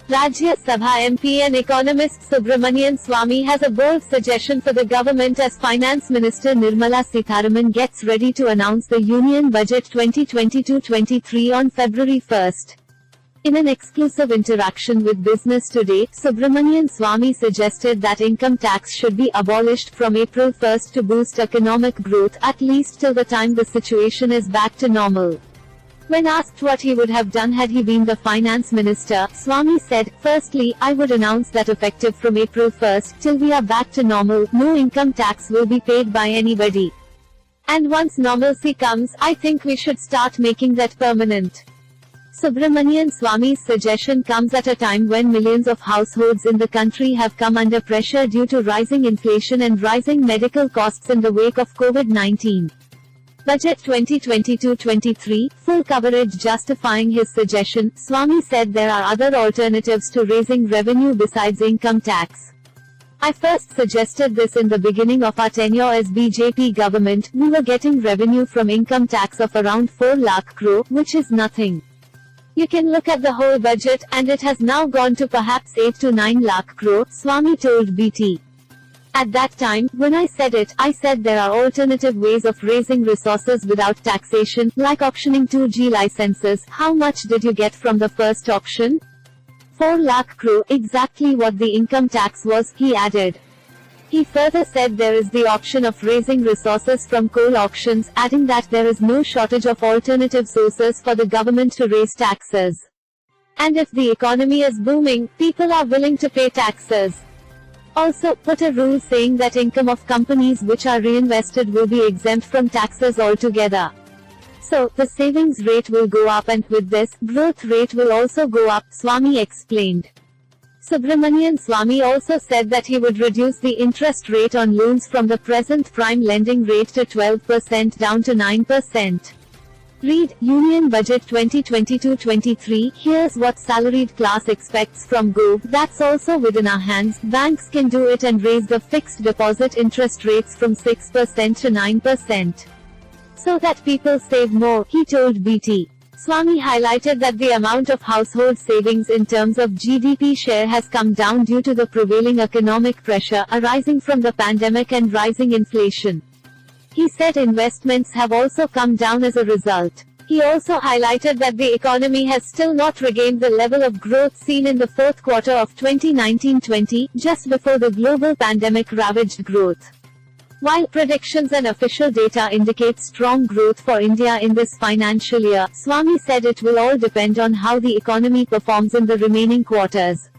Rajya Sabha MP and economist Subramanian Swamy has a bold suggestion for the government as Finance Minister Nirmala Sitharaman gets ready to announce the Union Budget 2022-23 on February 1st. In an exclusive interaction with Business Today, Subramanian Swamy suggested that income tax should be abolished from April 1st to boost economic growth, at least till the time the situation is back to normal. When asked what he would have done had he been the finance minister, Swamy said, "Firstly, I would announce that effective from April 1st, till we are back to normal, no income tax will be paid by anybody. And once normalcy comes, I think we should start making that permanent." Subramanian Swamy's suggestion comes at a time when millions of households in the country have come under pressure due to rising inflation and rising medical costs in the wake of COVID-19. Budget 2022-23, full coverage justifying his suggestion, Swamy said there are other alternatives to raising revenue besides income tax. "I first suggested this in the beginning of our tenure as BJP government. We were getting revenue from income tax of around 4 lakh crore, which is nothing. You can look at the whole budget, and it has now gone to perhaps 8 to 9 lakh crore, Swamy told BT. At that time, when I said it, I said there are alternative ways of raising resources without taxation, like auctioning 2G licenses. How much did you get from the first auction? 4 lakh crore, exactly what the income tax was, he added. He further said there is the option of raising resources from coal auctions, adding that there is no shortage of alternative sources for the government to raise taxes. And if the economy is booming, people are willing to pay taxes. Also, put a rule saying that income of companies which are reinvested will be exempt from taxes altogether. So, the savings rate will go up and, with this, growth rate will also go up, Swamy explained. Subramanian Swamy also said that he would reduce the interest rate on loans from the present prime lending rate to 12% down to 9%. Read, Union Budget 2022-23, here's what salaried class expects from govt. That's also within our hands. Banks can do it and raise the fixed deposit interest rates from 6% to 9%. So that people save more, he told BT. Swamy highlighted that the amount of household savings in terms of GDP share has come down due to the prevailing economic pressure arising from the pandemic and rising inflation. He said investments have also come down as a result. He also highlighted that the economy has still not regained the level of growth seen in the fourth quarter of 2019-20, just before the global pandemic ravaged growth. While predictions and official data indicate strong growth for India in this financial year, Swamy said it will all depend on how the economy performs in the remaining quarters.